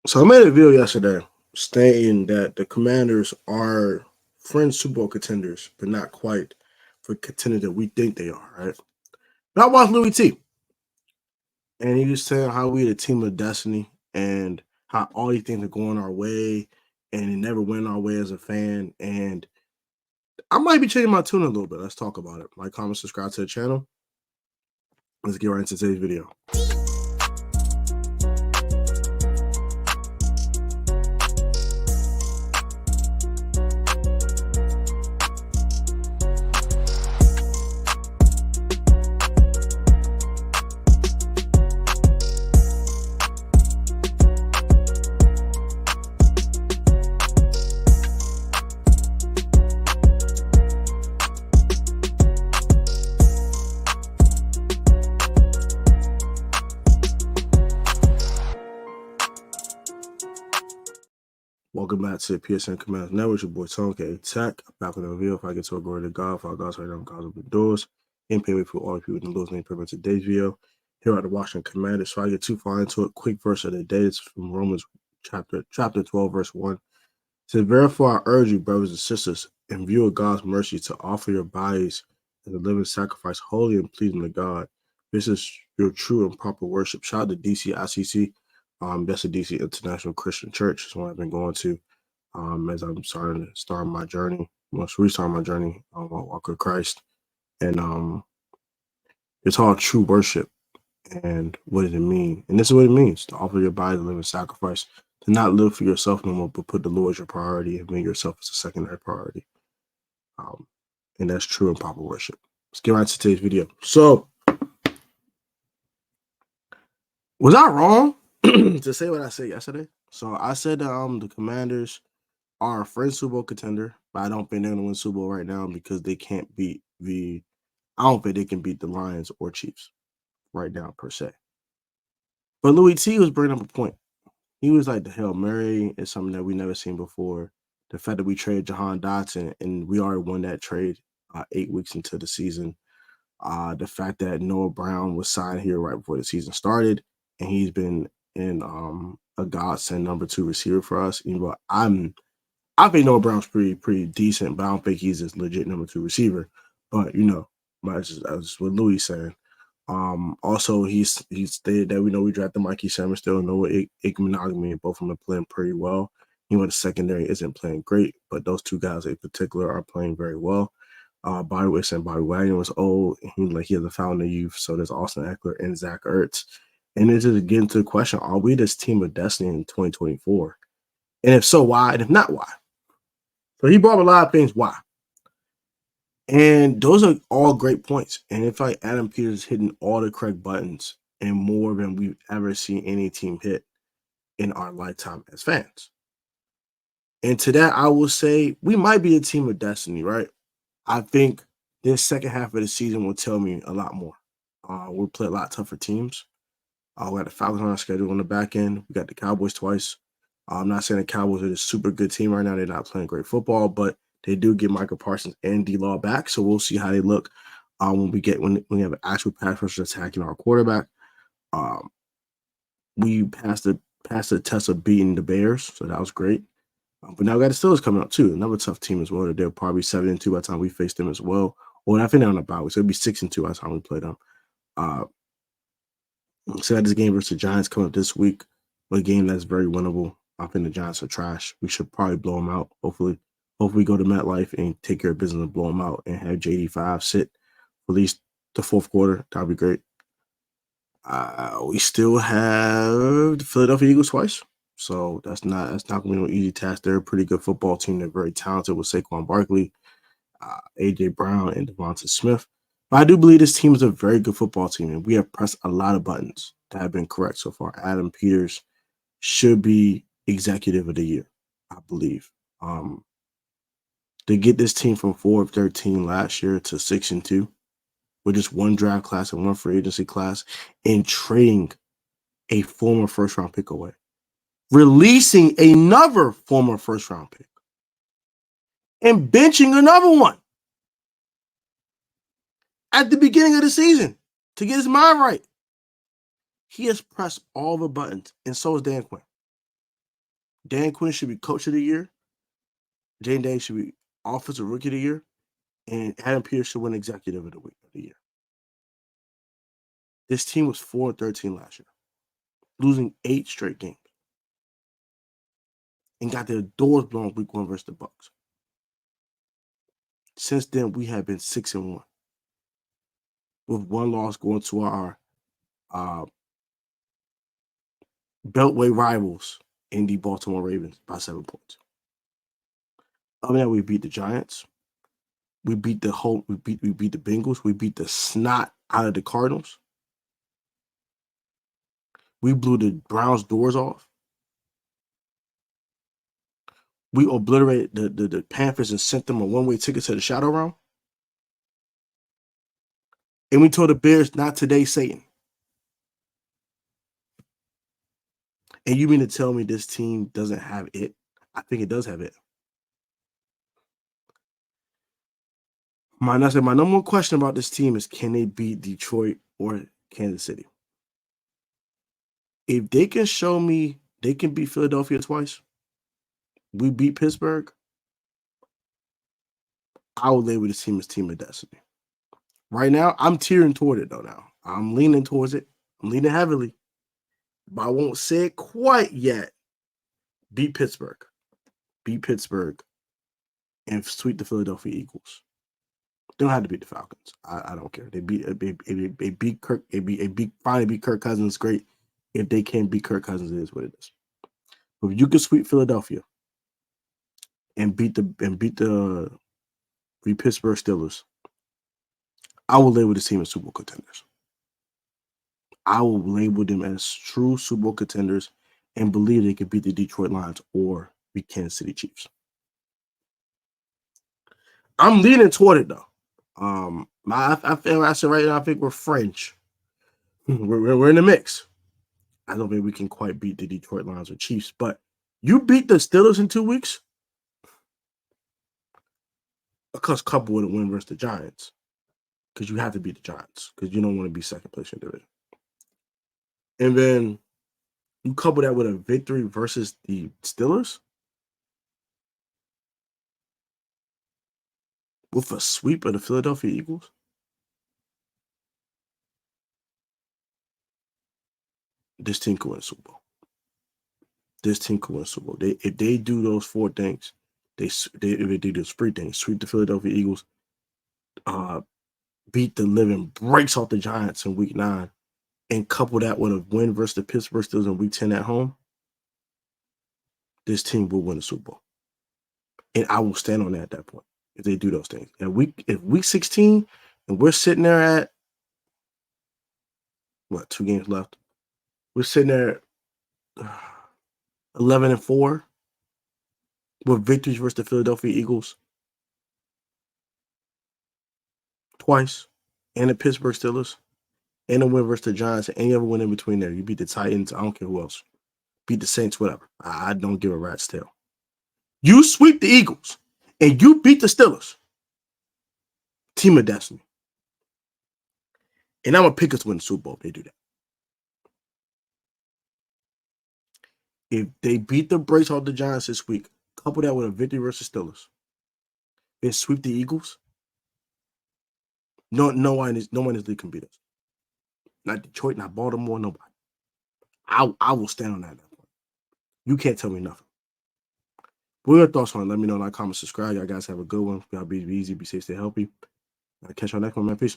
So I made a video yesterday stating that the Commanders are fringe Super Bowl contenders, but not quite for contenders that we think they are, right? But I watched Louis T, and he was saying how we the team of destiny and how all these things are going our way and it never went our way as a fan. And I might be changing my tune a little bit. Let's talk about it. Like, comment, subscribe to the channel. Let's get right into today's video. Welcome back to the PSN Commanders Network. Your boy Tone K Tech. Back with a video. If I get to a glory to God, for our God's right now, God's open doors. And pay for all of you in the Lord's name. For today's video here at the Washington Commanders. So I get too far into it. Quick verse of the day. It's from Romans chapter 12, verse 1. It says, "Therefore I urge you, brothers and sisters, in view of God's mercy, to offer your bodies as a living sacrifice, holy and pleasing to God. This is your true and proper worship." Shout out to DCICC. That's the DC International Christian Church. That's what I've been going to as I'm starting to start my journey, restart my journey on my walk with Christ. And it's all true worship. And what does it mean? And this is what it means: to offer your body as a living sacrifice, to not live for yourself no more, but put the Lord as your priority and make yourself as a secondary priority. And that's true and proper worship. Let's get right to today's video. So, was I wrong to say what I said yesterday? So I said the Commanders are a fringe Super Bowl contender, but I don't think they're going to win Super Bowl right now because they can't beat I don't think they can beat the Lions or Chiefs right now per se. But Louis T was bringing up a point. He was like, the Hail Mary is something that we never seen before. The fact that we traded Jahan Dotson and we already won that trade 8 weeks into the season. The fact that Noah Brown was signed here right before the season started, and he's been in a godsend number 2 receiver for us. You know, I think Noah Brown's pretty decent, but I don't think he's this legit number 2 receiver. But that's what Louis saying. Also, he stated that we drafted Mikey Samuel still, Noah Igbenogany, and both of them are playing pretty well. The secondary isn't playing great, but those two guys in particular are playing very well. Bobby Wagner was old. He has a fountain of youth. So there's Austin Eckler and Zach Ertz. And it's just getting to the question: are we this team of destiny in 2024? And if so, why? And if not, why? So he brought up a lot of things. Why? And those are all great points. And it's like Adam Peters hitting all the correct buttons and more than we've ever seen any team hit in our lifetime as fans. And to that, I will say we might be a team of destiny, right? I think this second half of the season will tell me a lot more. We'll play a lot tougher teams. We got the Falcons on our schedule on the back end. We got the Cowboys twice. I'm not saying the Cowboys are a super good team right now. They're not playing great football, but they do get Michael Parsons and D-Law back. So we'll see how they look when we have an actual pass rusher attacking our quarterback. We passed the test of beating the Bears, so that was great. But now we got the Steelers coming up too. Another tough team as well. They're probably 7-2 by the time we face them as well. Well, I think they're on the bye week, so it'll be 6-2 by the time we play them. So that this game versus the Giants coming up this week, a game that's very winnable. I think the Giants are trash. We should probably blow them out. Hopefully go to MetLife and take care of business and blow them out and have JD5 sit for at least the fourth quarter. That'd be great. We still have the Philadelphia Eagles twice. So that's not going to be no easy task. They're a pretty good football team. They're very talented with Saquon Barkley, A.J. Brown, and Devonta Smith. But I do believe this team is a very good football team, and we have pressed a lot of buttons that have been correct so far. Adam Peters should be executive of the year, I believe. To get this team from 4-13 last year to 6-2 with just one draft class and one free agency class and trading a former first-round pick away, releasing another former first-round pick, and benching another one at the beginning of the season to get his mind right. He has pressed all the buttons, and so is Dan Quinn. Dan Quinn should be coach of the year. Jane Day should be offensive rookie of the year. And Adam Pearce should win executive of the year. This team was 4-13 last year, losing 8 straight games, and got their doors blown week 1 versus the Bucks. Since then, we have been 6-1, with 1 loss going to our Beltway rivals in the Baltimore Ravens by 7 points. Other than that, we beat the Giants. We beat the Bengals. We beat the snot out of the Cardinals. We blew the Browns' doors off. We obliterated the Panthers and sent them a one-way ticket to the Shadow Realm. And we told the Bears, not today, Satan. And you mean to tell me this team doesn't have it? I think it does have it. My number one question about this team is, can they beat Detroit or Kansas City? If they can show me they can beat Philadelphia twice, we beat Pittsburgh, I would label this team as Team of Destiny. Right now, I'm tearing toward it, though, now. I'm leaning towards it. I'm leaning heavily. But I won't say it quite yet. Beat Pittsburgh. Beat Pittsburgh. And sweep the Philadelphia Eagles. They don't have to beat the Falcons. I don't care. They beat Kirk. Finally beat Kirk Cousins. Great. If they can't beat Kirk Cousins, it is what it is. But if you can sweep Philadelphia and beat the Pittsburgh Steelers, I will label this team as Super Bowl contenders. I will label them as true Super Bowl contenders and believe they could beat the Detroit Lions or beat Kansas City Chiefs. I'm leaning toward it, though. I said right now, I think we're French. We're in the mix. I don't think we can quite beat the Detroit Lions or Chiefs, but you beat the Steelers in 2 weeks, because coupled with a win versus the Giants, because you have to beat the Giants because you don't want to be second place in the division. And then you couple that with a victory versus the Steelers with a sweep of the Philadelphia Eagles. This team could win Super Bowl. This team could win Super Bowl. If they do those 4 things, if they do those 3 things, sweep the Philadelphia Eagles, beat the living breaks off the Giants in week 9, and couple that with a win versus the Pittsburgh Steelers in week 10 at home, this team will win the Super Bowl. And I will stand on that at that point if they do those things. And if week 16 and we're sitting there at 2 games left, we're sitting there 11-4 with victories versus the Philadelphia Eagles twice, and the Pittsburgh Steelers, and a win versus the Giants, and any other win in between there. You beat the Titans, I don't care who else. Beat the Saints, whatever. I don't give a rat's tail. You sweep the Eagles, and you beat the Steelers. Team of Destiny. And I'm going to pick us to win the Super Bowl if they do that. If they beat the brakes off the Giants this week, couple that with a victory versus Steelers, and sweep the Eagles, no one in this league can beat us. Not Detroit, not Baltimore, nobody. I will stand on that. You can't tell me nothing. What are your thoughts on it? Let me know, like, comment, subscribe. Y'all guys have a good one. Y'all be easy, be safe, stay healthy. I'll catch y'all next one, man. Peace.